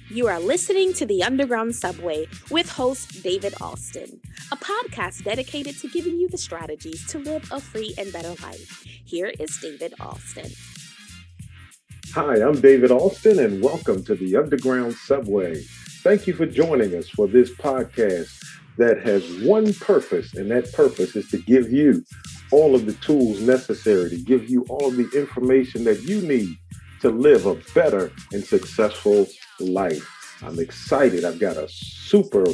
You are listening to The Underground Subway with host David Alston, a podcast dedicated to giving you the strategies to live a free and better life. Here is David Alston. Hi, I'm David Alston, and welcome to The Underground Subway. Thank you for joining us for this podcast that has one purpose, and that purpose is to give you all of the tools necessary, to give you all of the information that you need to live a better and successful life. I'm excited. I've got a super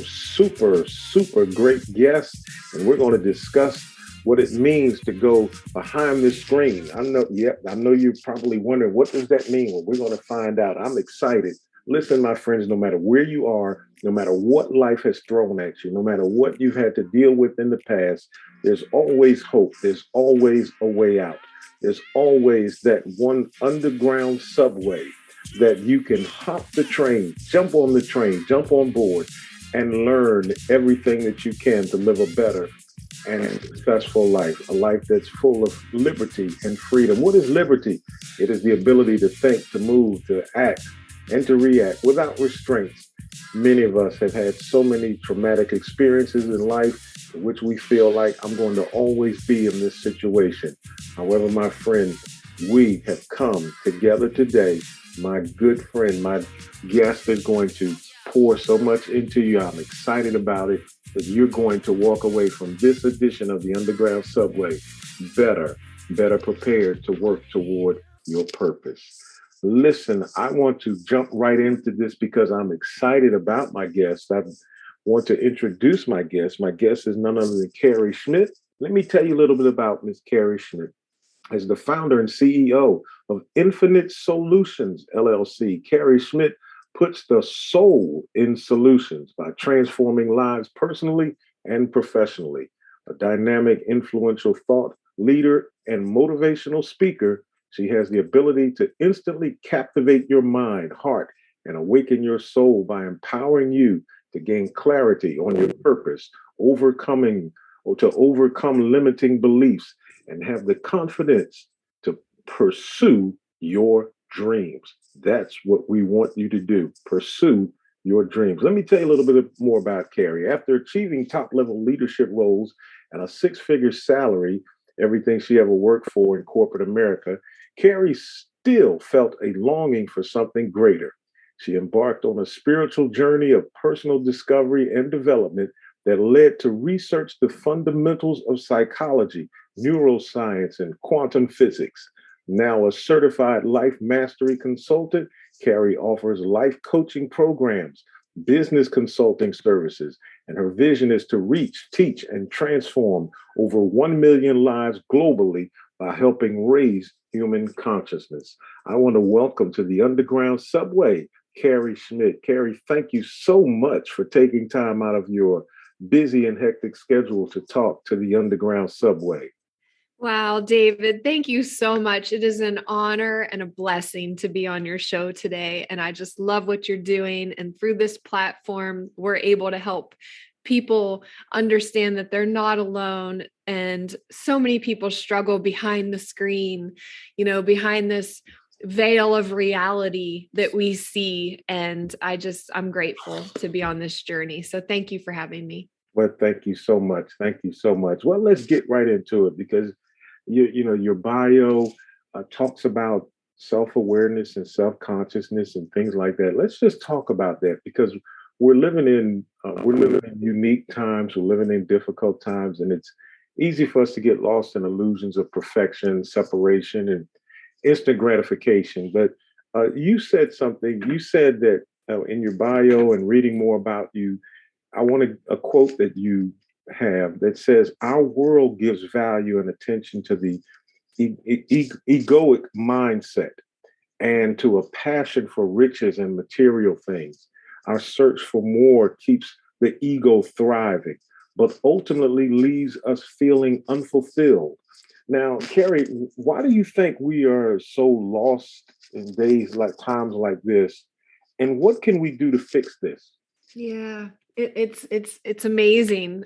great guest, and we're going to discuss what it means to go behind the screen. I know you're probably wondering, what does that mean? Well, we're going to find out. I'm excited. Listen, my friends, no matter where you are, no matter what life has thrown at you, no matter what you've had to deal with in the past, there's always hope. There's always a way out. There's always that one underground subway that you can hop the train, jump on the train, jump on board, and learn everything that you can to live a better and successful life, a life that's full of liberty and freedom. What is liberty? It is the ability to think, to move, to act, and to react without restraints. Many of us have had so many traumatic experiences in life in which we feel like I'm going to always be in this situation. However, my friends, we have come together today. My good friend, my guest is going to pour so much into you. I'm excited about it, that you're going to walk away from this edition of the Underground Subway better prepared to work toward your purpose. Listen, I want to jump right into this because I'm excited about my guest. I want to introduce my guest. My guest is none other than Carrie Schmidt. Let me tell you a little bit about Ms. Carrie Schmidt. As the founder and CEO of Infinite SOULutions, LLC, Carrie Schmidt puts the soul in solutions by transforming lives personally and professionally. A dynamic, influential thought leader and motivational speaker, she has the ability to instantly captivate your mind, heart, and awaken your soul by empowering you to gain clarity on your purpose, overcome limiting beliefs, and have the confidence to pursue your dreams. That's what we want you to do. Pursue your dreams. Let me tell you a little bit more about Carrie. After achieving top-level leadership roles and a six-figure salary, everything she ever worked for in corporate America, Carrie still felt a longing for something greater. She embarked on a spiritual journey of personal discovery and development that led to research the fundamentals of psychology, neuroscience, and quantum physics. Now a certified life mastery consultant, Carrie offers life coaching programs, business consulting services, and her vision is to reach, teach, and transform over 1 million lives globally by helping raise human consciousness. I want to welcome to the Underground Subway, Carrie Schmidt. Carrie, thank you so much for taking time out of your busy and hectic schedule to talk to the Underground Subway. Wow, David, thank you so much. It is an honor and a blessing to be on your show today. And I just love what you're doing. And through this platform, we're able to help people understand that they're not alone. And so many people struggle behind the screen, behind this veil of reality that we see. And I'm grateful to be on this journey. So thank you for having me. Well, thank you so much. Thank you so much. Well, let's get right into it because your bio talks about self-awareness and self-consciousness and things like that. Let's just talk about that because we're living in unique times. We're living in difficult times, and it's easy for us to get lost in illusions of perfection, separation, and instant gratification. But you said something. You said that in your bio and reading more about you, I wanted a quote that you have that says, "Our world gives value and attention to the egoic mindset and to a passion for riches and material things. Our search for more keeps the ego thriving, but ultimately leaves us feeling unfulfilled." Now, Carrie, why do you think we are so lost in times like this? And what can we do to fix this? Yeah, it's amazing.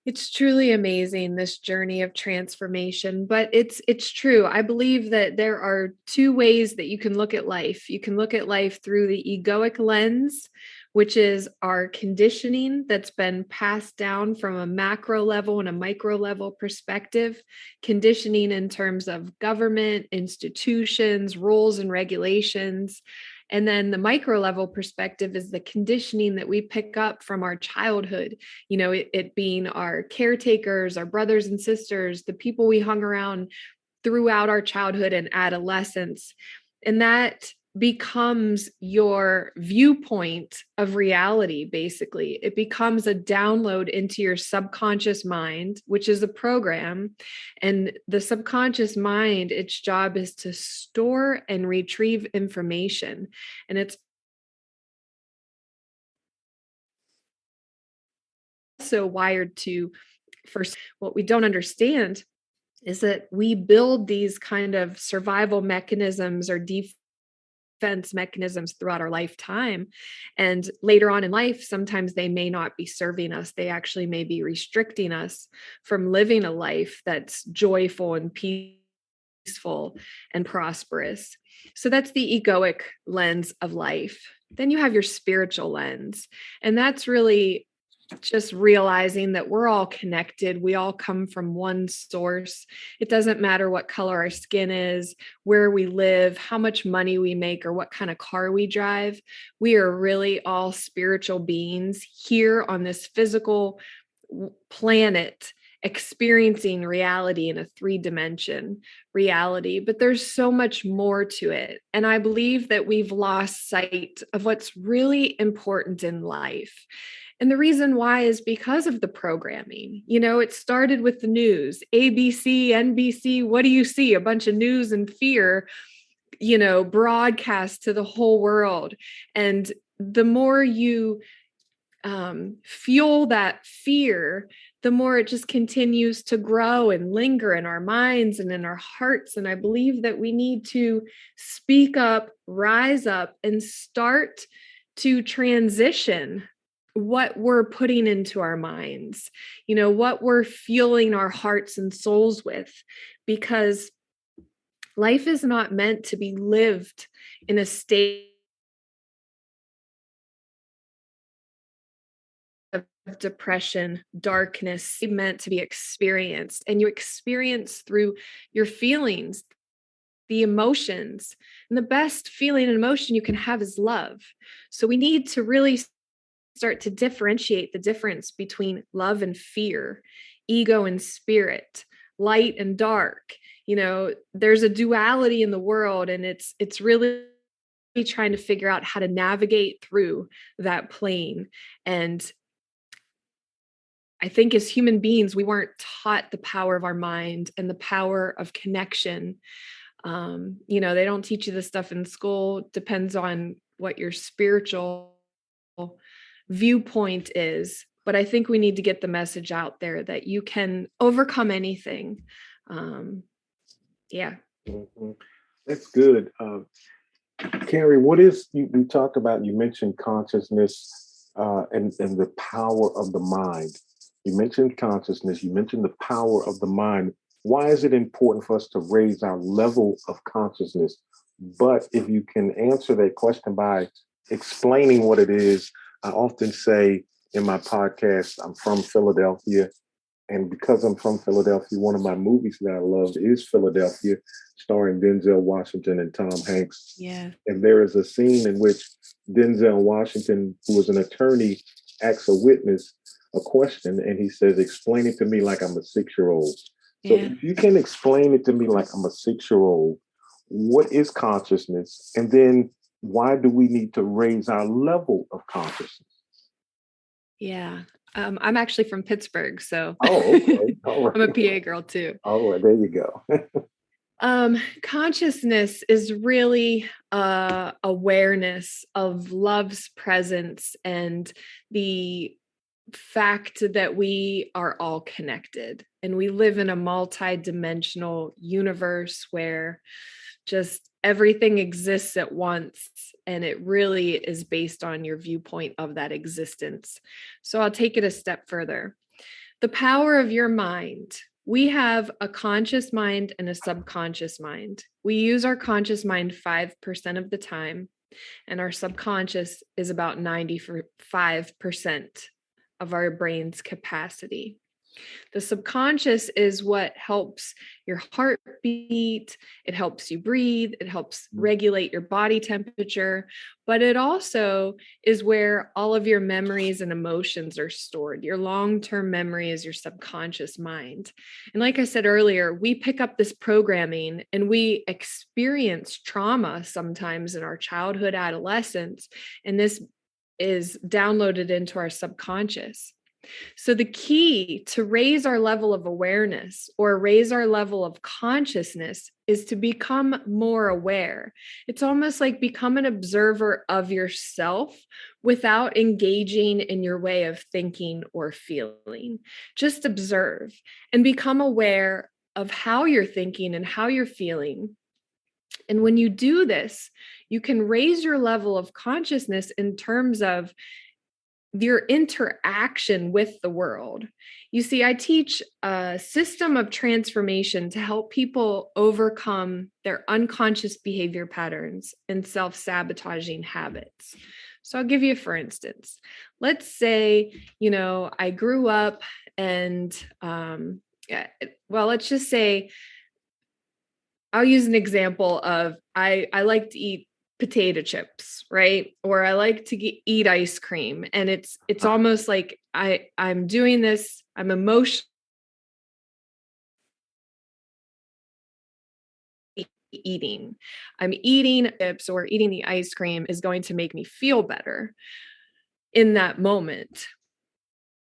It's truly amazing, this journey of transformation, but it's true. I believe that there are two ways that you can look at life. You can look at life through the egoic lens, which is our conditioning that's been passed down from a macro level and a micro level perspective, conditioning in terms of government, institutions, rules and regulations. And then the micro level perspective is the conditioning that we pick up from our childhood, it being our caretakers, our brothers and sisters, the people we hung around throughout our childhood and adolescence. And that becomes your viewpoint of reality, basically. It becomes a download into your subconscious mind, which is a program. And the subconscious mind, its job is to store and retrieve information. And it's also wired to, first, what we don't understand is that we build these kind of survival mechanisms or defense mechanisms throughout our lifetime. And later on in life, sometimes they may not be serving us. They actually may be restricting us from living a life that's joyful and peaceful and prosperous. So that's the egoic lens of life. Then you have your spiritual lens. And that's really just realizing that we're all connected. We all come from one source. It doesn't matter what color our skin is, where we live, how much money we make, or what kind of car we drive. We are really all spiritual beings here on this physical planet, experiencing reality in a 3-dimension reality. But there's so much more to it. And I believe that we've lost sight of what's really important in life. And the reason why is because of the programming. It started with the news, ABC, NBC. What do you see? A bunch of news and fear, broadcast to the whole world. And the more you fuel that fear, the more it just continues to grow and linger in our minds and in our hearts. And I believe that we need to speak up, rise up, and start to transition what we're putting into our minds, what we're fueling our hearts and souls with, because life is not meant to be lived in a state of depression, darkness. It's meant to be experienced, and you experience through your feelings, the emotions. And the best feeling and emotion you can have is love. So we need to really start to differentiate the difference between love and fear, ego and spirit, light and dark. There's a duality in the world, and it's really trying to figure out how to navigate through that plane. And I think as human beings, we weren't taught the power of our mind and the power of connection. They don't teach you this stuff in school. Depends on what your spiritual viewpoint is. But I think we need to get the message out there that you can overcome anything. Yeah. Mm-hmm. That's good. Carrie, what is, you talked about, you mentioned consciousness and the power of the mind. You mentioned consciousness, you mentioned the power of the mind. Why is it important for us to raise our level of consciousness? But if you can answer that question by explaining what it is, I often say in my podcast, I'm from Philadelphia. And because I'm from Philadelphia, one of my movies that I love is Philadelphia, starring Denzel Washington and Tom Hanks. Yeah. And there is a scene in which Denzel Washington, who was an attorney, asks a witness a question, and he says, "Explain it to me like I'm a 6-year-old." So if you can explain it to me like I'm a 6-year-old, what is consciousness? And then why do we need to raise our level of consciousness? Yeah. I'm actually from Pittsburgh, so okay. All right. I'm a PA girl too. All right, there you go. Consciousness is really awareness of love's presence and the fact that we are all connected, and we live in a multi-dimensional universe where just everything exists at once, and it really is based on your viewpoint of that existence. So I'll take it a step further. The power of your mind. We have a conscious mind and a subconscious mind. We use our conscious mind 5% of the time, and our subconscious is about 95% of our brain's capacity. The subconscious is what helps your heart beat. It helps you breathe. It helps regulate your body temperature. But it also is where all of your memories and emotions are stored. Your long-term memory is your subconscious mind. And like I said earlier, we pick up this programming and we experience trauma sometimes in our childhood, adolescence, and this is downloaded into our subconscious. So the key to raise our level of awareness or raise our level of consciousness is to become more aware. It's almost like become an observer of yourself without engaging in your way of thinking or feeling. Just observe and become aware of how you're thinking and how you're feeling. And when you do this, you can raise your level of consciousness in terms of your interaction with the world. You see, I teach a system of transformation to help people overcome their unconscious behavior patterns and self-sabotaging habits. So I'll give you, for instance, let's say, I grew up and, let's just say, I'll use an example of I like to eat potato chips, right? Or I like to eat ice cream. And it's almost like I'm doing this, I'm emotionally eating. I'm eating chips or eating the ice cream is going to make me feel better in that moment,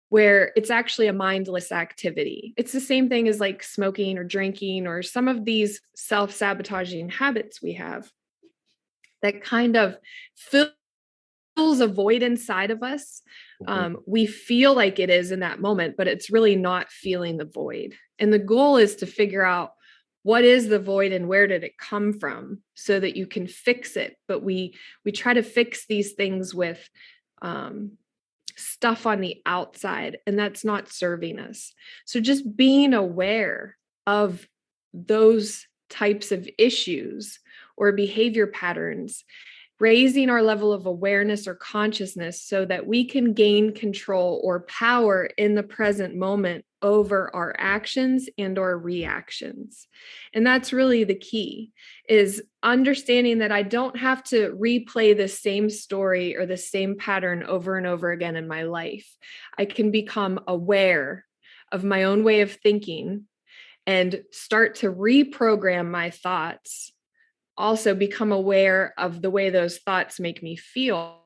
where it's actually a mindless activity. It's the same thing as like smoking or drinking or some of these self-sabotaging habits we have that kind of fills a void inside of us. We feel like it is in that moment, but it's really not feeling the void. And the goal is to figure out what is the void and where did it come from so that you can fix it. But we try to fix these things with stuff on the outside, and that's not serving us. So just being aware of those types of issues or behavior patterns, raising our level of awareness or consciousness so that we can gain control or power in the present moment over our actions and our reactions. And that's really the key, is understanding that I don't have to replay the same story or the same pattern over and over again in my life. I can become aware of my own way of thinking and start to reprogram my thoughts. Also become aware of the way those thoughts make me feel.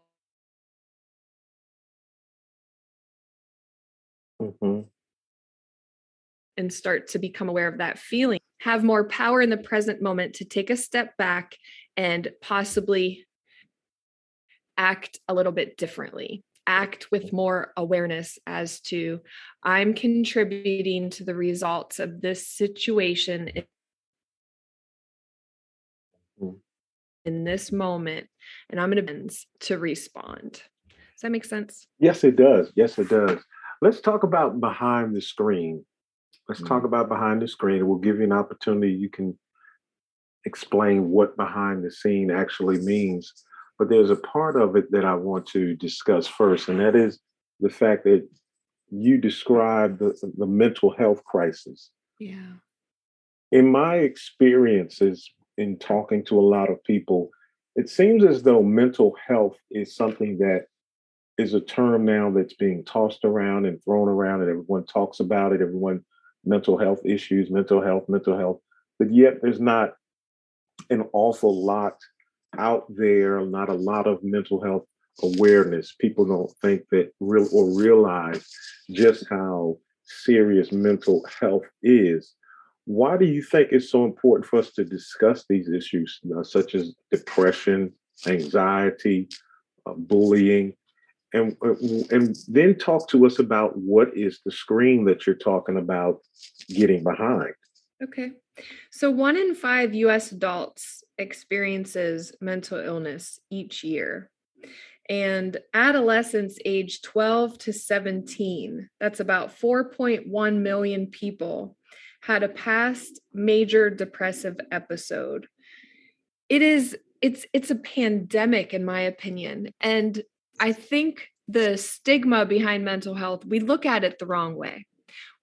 And start to become aware of that feeling. Have more power in the present moment to take a step back and possibly act a little bit differently. Act with more awareness as to, I'm contributing to the results of this situation in this moment, and I'm going to respond. Does that make sense? Yes, it does. Yes, it does. Let's talk about behind the screen. Let's talk about behind the screen. We'll give you an opportunity. You can explain what behind the scene actually means. But there's a part of it that I want to discuss first, and that is the fact that you describe the mental health crisis. Yeah. In my experiences in talking to a lot of people, it seems as though mental health is something that is a term now that's being tossed around and thrown around, and everyone talks about it. Everyone, mental health issues, mental health, but yet there's not an awful lot out there, not a lot of mental health awareness. People don't think that realize just how serious mental health is. Why do you think it's so important for us to discuss these issues, such as depression, anxiety, bullying, and then talk to us about what is the screen that you're talking about getting behind? Okay. So 1 in 5 US adults experiences mental illness each year. And adolescents age 12 to 17, that's about 4.1 million people, had a past major depressive episode. It's a pandemic, in my opinion. And I think the stigma behind mental health, we look at it the wrong way.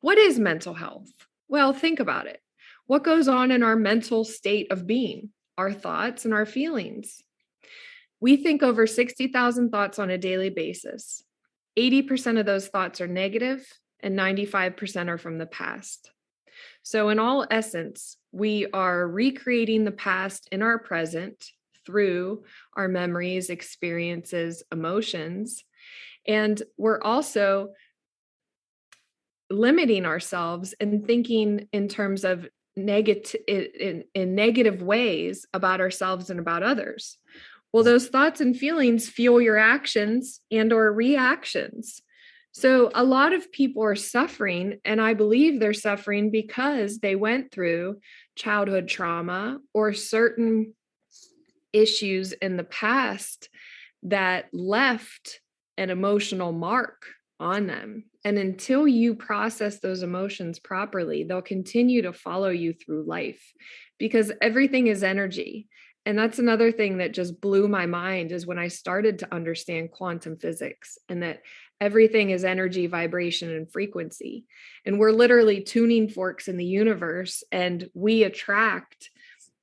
What is mental health? Well, think about it. What goes on in our mental state of being? Our thoughts and our feelings. We think over 60,000 thoughts on a daily basis. 80% of those thoughts are negative and 95% are from the past. So in all essence, we are recreating the past in our present through our memories, experiences, emotions. And we're also limiting ourselves and thinking in terms of negative in negative ways about ourselves and about others. Well, those thoughts and feelings fuel your actions and or reactions. So a lot of people are suffering, and I believe they're suffering because they went through childhood trauma or certain issues in the past that left an emotional mark on them. And until you process those emotions properly, they'll continue to follow you through life because everything is energy. And that's another thing that just blew my mind is when I started to understand quantum physics and that everything is energy, vibration, and frequency. And we're literally tuning forks in the universe, and we attract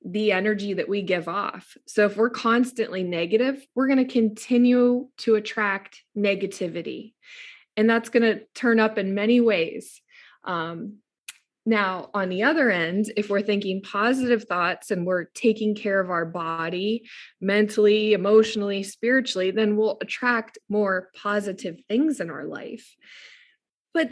the energy that we give off. So if we're constantly negative, we're going to continue to attract negativity. And that's going to turn up in many ways. Now, on the other end, if we're thinking positive thoughts and we're taking care of our body mentally, emotionally, spiritually, then we'll attract more positive things in our life. But,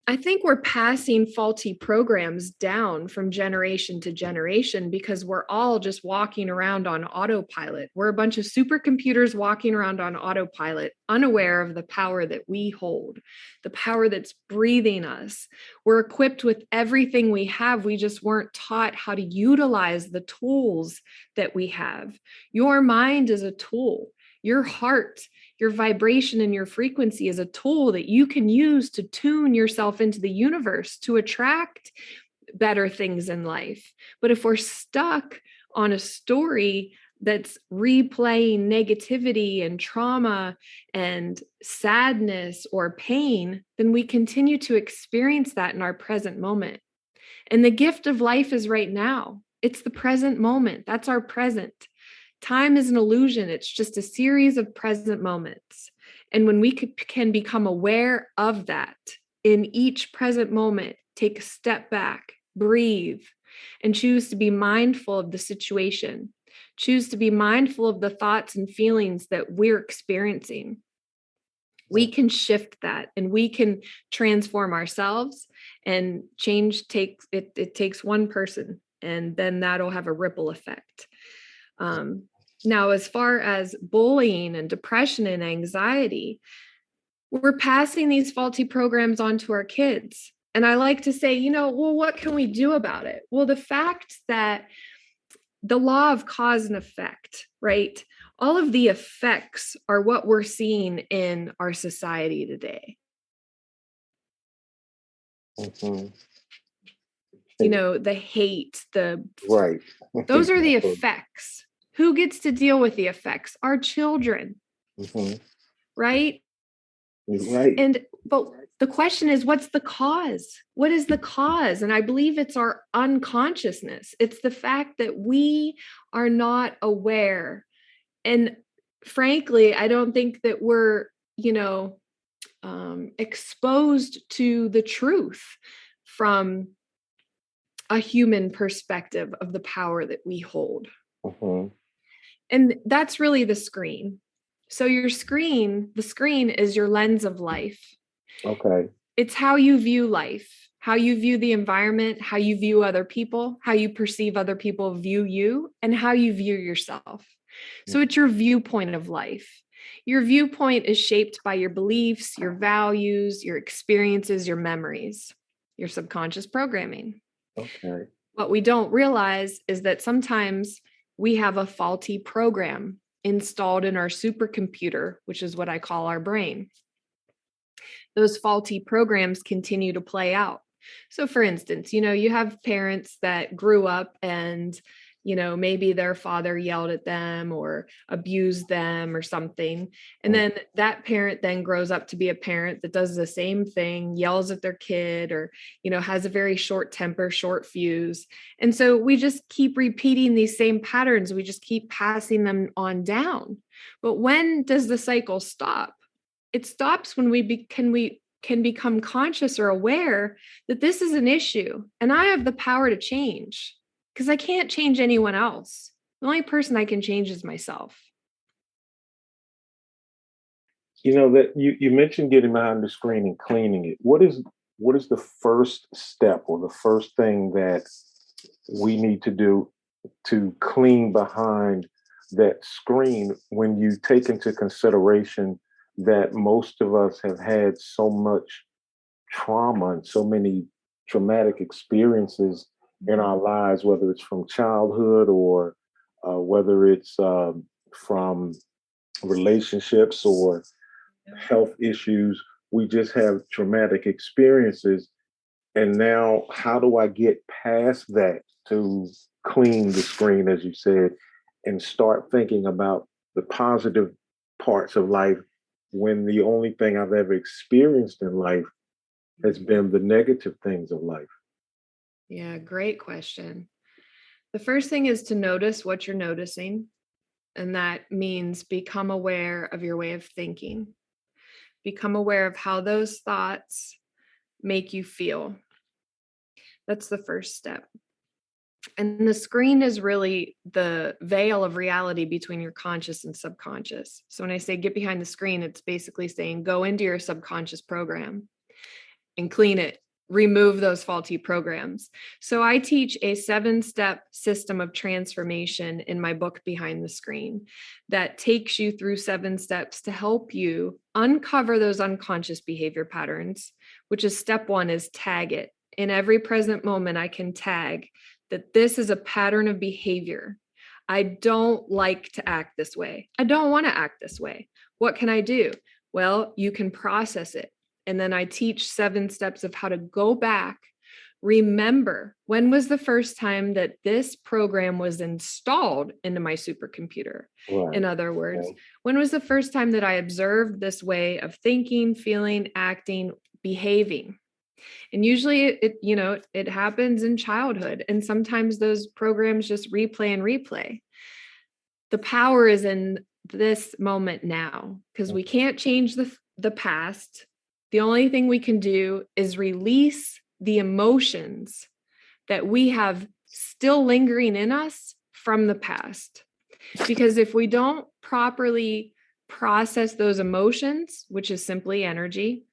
I think we're passing faulty programs down from generation to generation because we're all just walking around on autopilot. We're a bunch of supercomputers walking around on autopilot, unaware of the power that we hold, the power that's breathing us. We're equipped with everything we have. We just weren't taught how to utilize the tools that we have. Your mind is a tool. Your heart, your vibration, and your frequency is a tool that you can use to tune yourself into the universe to attract better things in life. But if we're stuck on a story that's replaying negativity and trauma and sadness or pain, then we continue to experience that in our present moment. And the gift of life is right now. It's the present moment. That's our present. Time is an illusion. It's just a series of present moments. And when we can become aware of that in each present moment, take a step back, breathe, and choose to be mindful of the situation, choose to be mindful of the thoughts and feelings that we're experiencing, we can shift that and we can transform ourselves. And change takes one person, and then that'll have a ripple effect. Now, as far as bullying and depression and anxiety, we're passing these faulty programs on to our kids. And I like to say, well, what can we do about it? Well, the fact that the law of cause and effect, right? All of the effects are what we're seeing in our society today. Mm-hmm. The hate, right. Those are the effects. Who gets to deal with the effects? Our children, mm-hmm. right? Right. But the question is, what's the cause? What is the cause? And I believe it's our unconsciousness. It's the fact that we are not aware. And frankly, I don't think that we're, exposed to the truth from a human perspective of the power that we hold. Mm-hmm. And that's really the screen. So the screen is your lens of life. Okay. It's how you view life, how you view the environment, how you view other people, how you perceive other people view you, and how you view yourself. So it's your viewpoint of life. Your viewpoint is shaped by your beliefs, your values, your experiences, your memories, your subconscious programming. Okay. What we don't realize is that sometimes we have a faulty program installed in our supercomputer, which is what I call our brain. Those faulty programs continue to play out. So for instance, you have parents that grew up and, maybe their father yelled at them or abused them or something. And then that parent then grows up to be a parent that does the same thing, yells at their kid or, has a very short temper, short fuse. And so we just keep repeating these same patterns. We just keep passing them on down. But when does the cycle stop? It stops when we can become conscious or aware that this is an issue and I have the power to change, because I can't change anyone else. The only person I can change is myself. That you mentioned getting behind the screen and cleaning it. What is the first step or the first thing that we need to do to clean behind that screen when you take into consideration that most of us have had so much trauma and so many traumatic experiences in our lives, whether it's from childhood or whether it's from relationships or health issues. We just have traumatic experiences. And now, how do I get past that to clean the screen, as you said, and start thinking about the positive parts of life when the only thing I've ever experienced in life has been the negative things of life? Yeah, great question. The first thing is to notice what you're noticing. And that means become aware of your way of thinking. Become aware of how those thoughts make you feel. That's the first step. And the screen is really the veil of reality between your conscious and subconscious. So when I say get behind the screen, it's basically saying go into your subconscious program and clean it, remove those faulty programs. So I teach a 7-step system of transformation in my book, Behind the Screen, that takes you through 7 steps to help you uncover those unconscious behavior patterns, which is step 1 is tag it. In every present moment, I can tag that this is a pattern of behavior. I don't like to act this way. I don't want to act this way. What can I do? Well, you can process it. And then I teach 7 steps of how to go back. Remember, when was the first time that this program was installed into my supercomputer? Right. In other words, when was the first time that I observed this way of thinking, feeling, acting, behaving? And usually it happens in childhood. And sometimes those programs just replay and replay. The power is in this moment now, because we can't change the past. The only thing we can do is release the emotions that we have still lingering in us from the past. Because if we don't properly process those emotions, which is simply energy,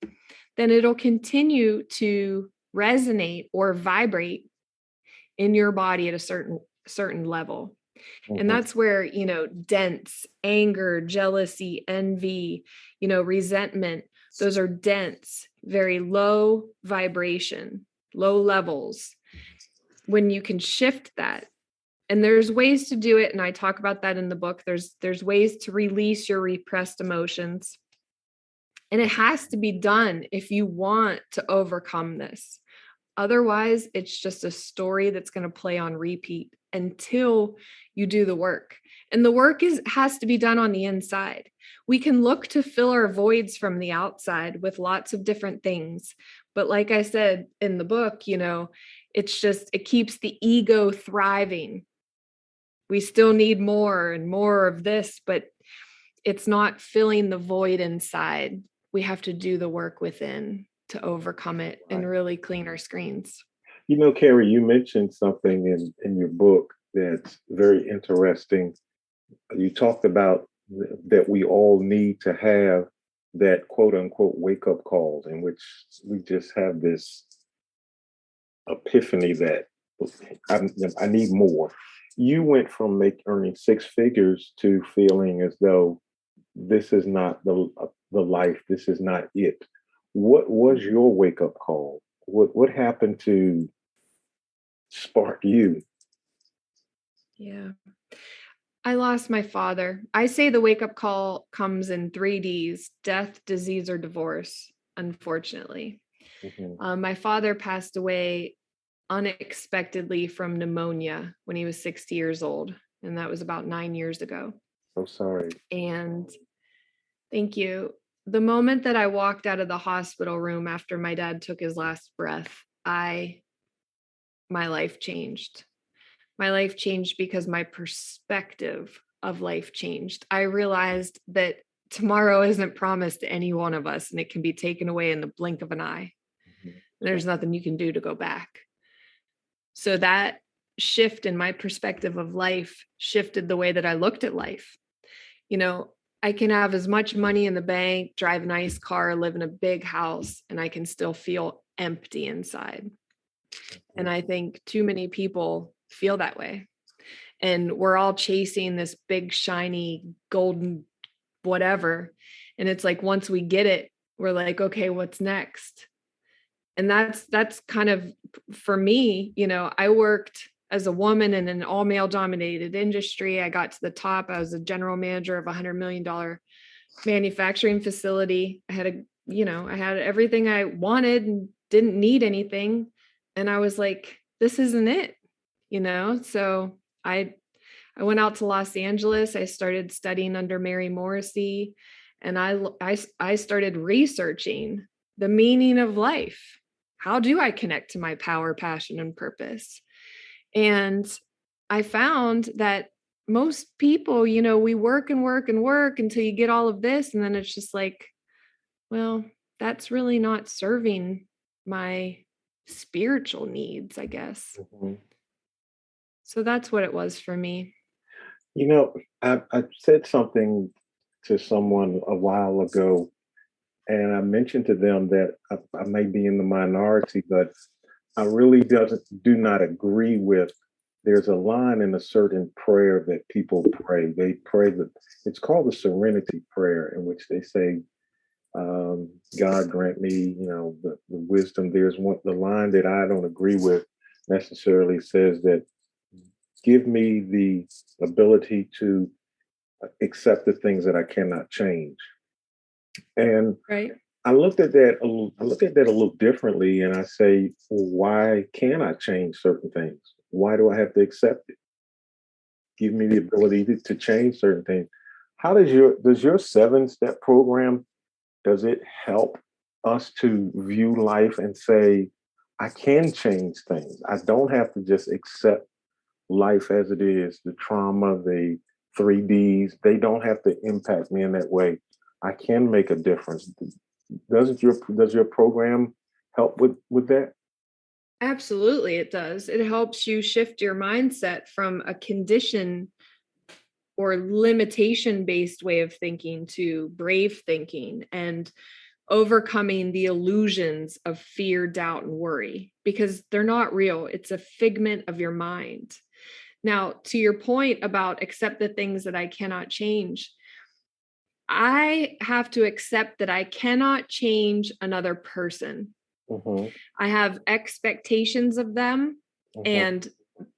then it'll continue to resonate or vibrate in your body at a certain level. Mm-hmm. And that's where, dense anger, jealousy, envy, resentment, those are dense, very low vibration, low levels. When you can shift that, and there's ways to do it, and I talk about that in the book, there's ways to release your repressed emotions. And it has to be done if you want to overcome this. Otherwise, it's just a story that's going to play on repeat until you do the work. And the work has to be done on the inside. We can look to fill our voids from the outside with lots of different things. But like I said in the book, it keeps the ego thriving. We still need more and more of this, but it's not filling the void inside. We have to do the work within to overcome it and really clean our screens. Carrie, you mentioned something in your book that's very interesting. You talked about that we all need to have that quote unquote wake up call, in which we just have this epiphany that I need more. You went from earning 6 figures to feeling as though this is not the life, this is not it. What was your wake up call? What happened to spark you? Yeah. I lost my father. I say the wake up call comes in 3 Ds: death, disease, or divorce, unfortunately. Mm-hmm. My father passed away unexpectedly from pneumonia when he was 60 years old. And that was about 9 years ago. So sorry. And thank you. The moment that I walked out of the hospital room after my dad took his last breath, my life changed. My life changed because my perspective of life changed. I realized that tomorrow isn't promised to any one of us, and it can be taken away in the blink of an eye. Mhm. There's nothing you can do to go back. So that shift in my perspective of life shifted the way that I looked at life. You know, I can have as much money in the bank, drive a nice car, live in a big house, and I can still feel empty inside. And I think too many people feel that way. And we're all chasing this big, shiny, golden whatever. And it's like, once we get it, we're like, okay, what's next? And that's kind of, for me, I worked as a woman in an all male dominated industry. I got to the top. I was a general manager of $100 million manufacturing facility. I had everything I wanted and didn't need anything. And I was like, this isn't it, So I went out to Los Angeles. I started studying under Mary Morrissey, and I started researching the meaning of life. How do I connect to my power, passion, and purpose? And I found that most people, we work and work and work until you get all of this. And then it's just like, well, that's really not serving my spiritual needs, I guess. Mhm. So that's what it was for me. I said something to someone a while ago, and I mentioned to them that I may be in the minority, but I really do not agree with. There's a line in a certain prayer that people pray. They pray that it's called the Serenity Prayer, in which they say, "God grant me, the wisdom." There's the line that I don't agree with necessarily says that, "Give me the ability to accept the things that I cannot change." And Right. I look at that a little differently, and I say, well, why can't I change certain things? Why do I have to accept it? Give me the ability to change certain things. How does your 7-step program, does it help us to view life and say, I can change things? I don't have to just accept life as it is, the trauma, the 3Ds, they don't have to impact me in that way. I can make a difference. Does your program help with that? Absolutely, it does. It helps you shift your mindset from a condition or limitation based way of thinking to brave thinking and overcoming the illusions of fear, doubt, and worry, because they're not real. It's a figment of your mind. Now, to your point about accept the things that I cannot change, I have to accept that I cannot change another person. Mm-hmm, I have expectations of them, mm-hmm, and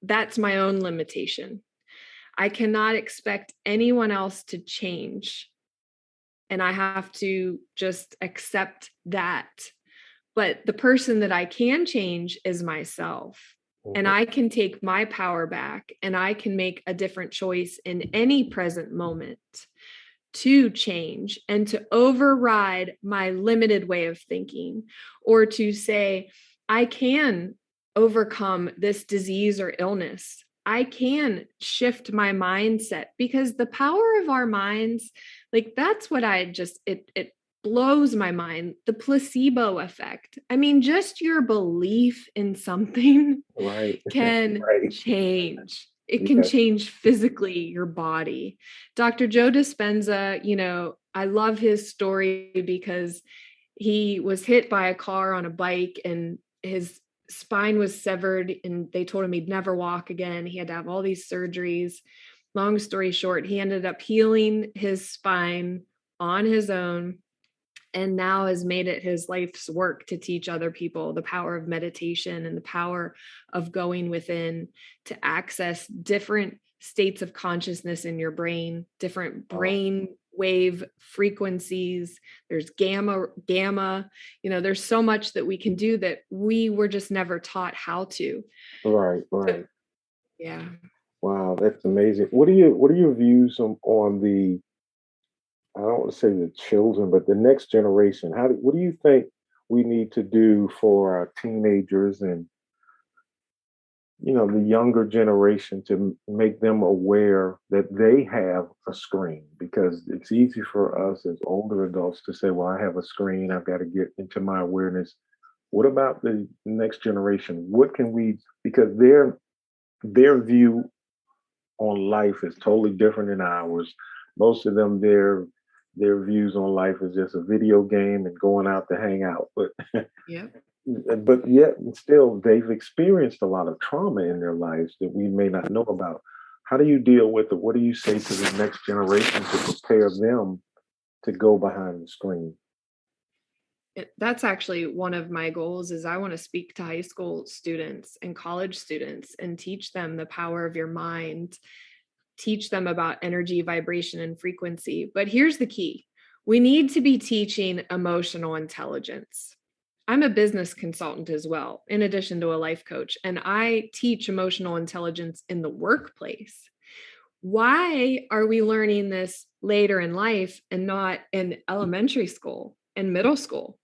that's my own limitation. I cannot expect anyone else to change, and I have to just accept that. But the person that I can change is myself. And mm-hmm, I can take my power back, and I can make a different choice in any present moment to change and to override my limited way of thinking, or to say, I can overcome this disease or illness. I can shift my mindset, because the power of our minds, like that's what it blows my mind. The placebo effect. I mean, just your belief in something right, can right. change. It can Yes. change physically your body. Dr. Joe Dispenza, I love his story because he was hit by a car on a bike and his spine was severed, and they told him he'd never walk again. He had to have all these surgeries. Long story short, he ended up healing his spine on his own. and now has made it his life's work to teach other people the power of meditation and the power of going within to access different states of consciousness in your brain, different brain wave frequencies. There's gamma, there's so much that we can do that we were just never taught how to. Right, right. Yeah. Wow, that's amazing. What are your views on the, I don't want to say the children, but the next generation? What do you think we need to do for our teenagers and the younger generation to make them aware that they have a screen? Because it's easy for us as older adults to say, well, I have a screen, I've got to get into my awareness. What about the next generation? What can we, because their view on life is totally different than ours. Most of them, their views on life is just a video game and going out to hang out. But Yeah. but yet and still they've experienced a lot of trauma in their lives that we may not know about. How do you deal with it? What do you say to the next generation to prepare them to go behind the screen? That's actually one of my goals is I want to speak to high school students and college students and teach them the power of your mind, teach them about energy, vibration, and frequency. But here's the key. We need to be teaching emotional intelligence. I'm a business consultant as well, in addition to a life coach, and I teach emotional intelligence in the workplace. Why are we learning this later in life and not in elementary school and middle school?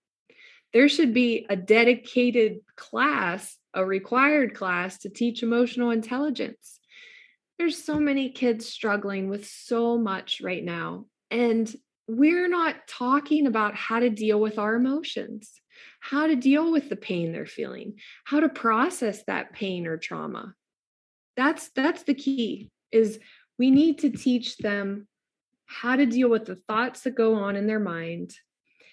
There should be a dedicated class, a required class to teach emotional intelligence. There's so many kids struggling with so much right now. And we're not talking about how to deal with our emotions, how to deal with the pain they're feeling, how to process that pain or trauma. That's the key is we need to teach them how to deal with the thoughts that go on in their mind,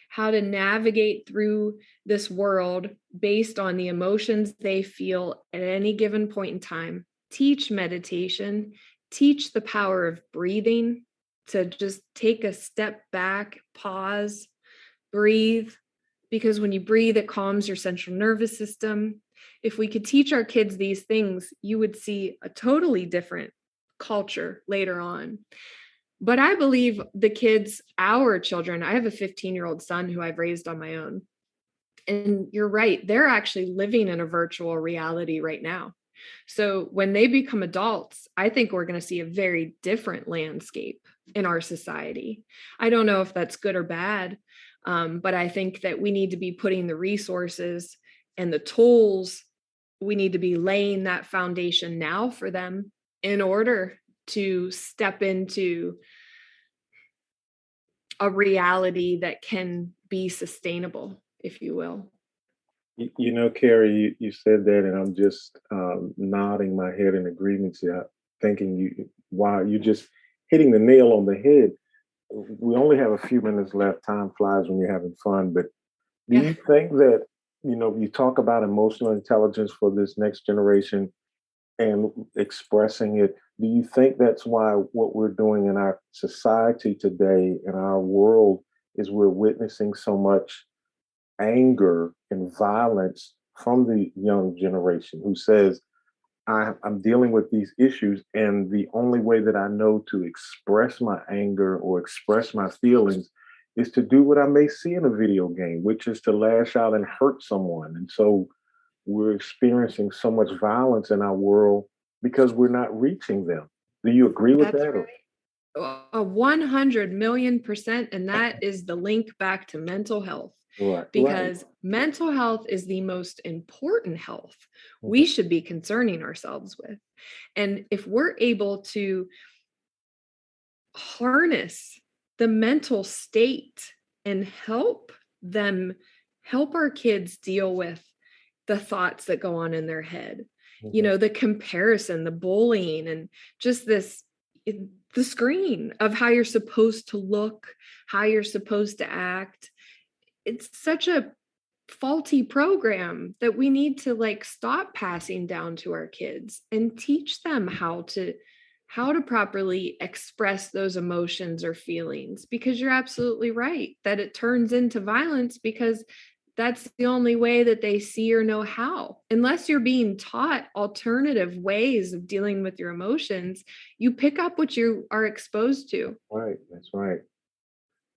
how to navigate through this world based on the emotions they feel at any given point in time. Teach meditation, teach the power of breathing, to just take a step back, pause, breathe, because when you breathe, it calms your central nervous system. If we could teach our kids these things, you would see a totally different culture later on. But I believe the kids, our children, I have a 15-year-old son who I've raised on my own. And you're right, they're actually living in a virtual reality right now. So when they become adults, I think we're going to see a very different landscape in our society. I don't know if that's good or bad, but I think that we need to be putting the resources and the tools, we need to be laying that foundation now for them in order to step into a reality that can be sustainable, if you will. Carrie, you said that, and I'm just nodding my head in agreement. Yeah, thinking wow, you're just hitting the nail on the head. We only have a few minutes left. Time flies when you're having fun. But do Yeah. you think that you talk about emotional intelligence for this next generation and expressing it? Do you think that's why what we're doing in our society today, in our world, is we're witnessing so much anger and violence from the young generation who says, I'm dealing with these issues, and the only way that I know to express my anger or express my feelings is to do what I may see in a video game, which is to lash out and hurt someone. And so we're experiencing so much violence in our world because we're not reaching them. Do you agree with That's that? right. A 100 million%. And that is the link back to mental health, Right, right. because mental health is the most important health Mhm. we should be concerning ourselves with. And if we're able to harness the mental state and help our kids deal with the thoughts that go on in their head, Mhm. the comparison, the bullying, and just the screen of how you're supposed to look, how you're supposed to act. It's such a faulty program that we need to stop passing down to our kids and teach them how to properly express those emotions or feelings, because you're absolutely right that it turns into violence because that's the only way that they see or know how. Unless you're being taught alternative ways of dealing with your emotions, you pick up what you are exposed to. Right. That's right.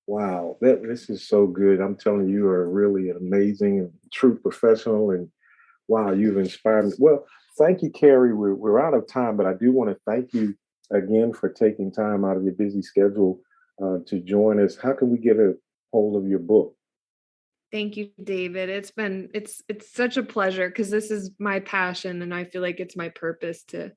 Wow. This is so good. I'm telling you, you are really an amazing and true professional. And wow, you've inspired me. Well, thank you, Carrie. We're out of time, but I do want to thank you again for taking time out of your busy schedule to join us. How can we get a hold of your book? Thank you, David. It's such a pleasure because this is my passion and I feel like it's my purpose to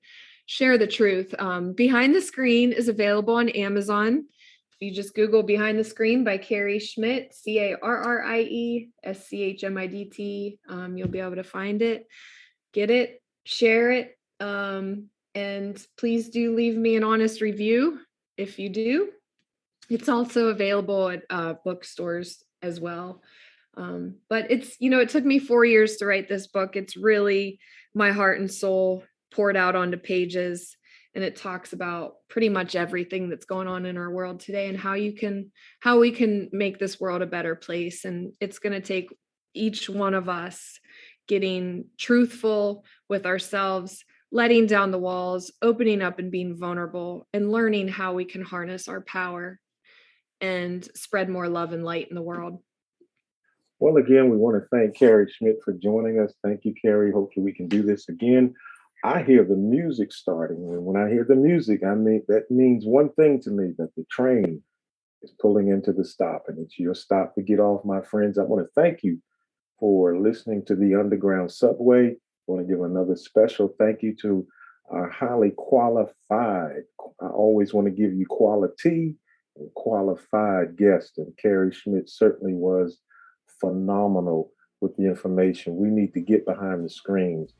share the truth. Behind the Screen is available on Amazon. If you just Google Behind the Screen by Carrie Schmidt, CarrieSchmidt, you'll be able to find it, get it, share it. And please do leave me an honest review if you do. It's also available at bookstores as well. But it took me 4 years to write this book. It's really my heart and soul poured out onto pages. And it talks about pretty much everything that's going on in our world today and how we can make this world a better place. And it's going to take each one of us getting truthful with ourselves, letting down the walls, opening up and being vulnerable, and learning how we can harness our power and spread more love and light in the world. Well, again, we want to thank Carrie Schmidt for joining us. Thank you, Carrie. Hopefully we can do this again. I hear the music starting. And when I hear the music, that means one thing to me, that the train is pulling into the stop, and it's your stop to get off, my friends. I want to thank you for listening to the Underground Subway. I want to give another special thank you to our highly qualified. I always want to give you quality and qualified guests, and Carrie Schmidt certainly was phenomenal with the information. We need to get behind the screens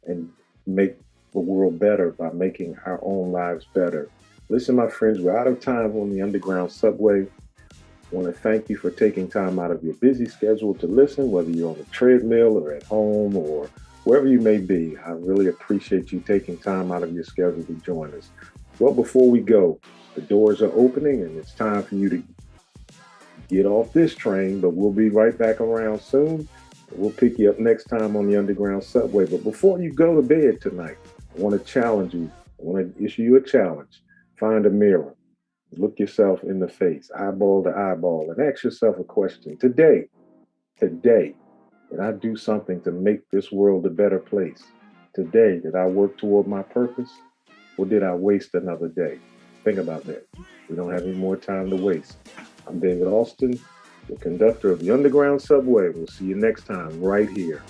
and make the world better by making our own lives better. Listen, my friends, we're out of time on the Underground Subway. I want to thank you for taking time out of your busy schedule to listen, whether you're on the treadmill or at home or wherever you may be. I really appreciate you taking time out of your schedule to join us. Well, before we go, the doors are opening and it's time for you to get off this train, but we'll be right back around soon. We'll pick you up next time on the Underground Subway. But before you go to bed tonight, I want to challenge you. I want to issue you a challenge. Find a mirror. Look yourself in the face, eyeball to eyeball, and ask yourself a question. Today, did I do something to make this world a better place? Today, did I work toward my purpose? Or did I waste another day? Think about that. We don't have any more time to waste. I'm David Alston, the conductor of the Underground Subway. We'll see you next time right here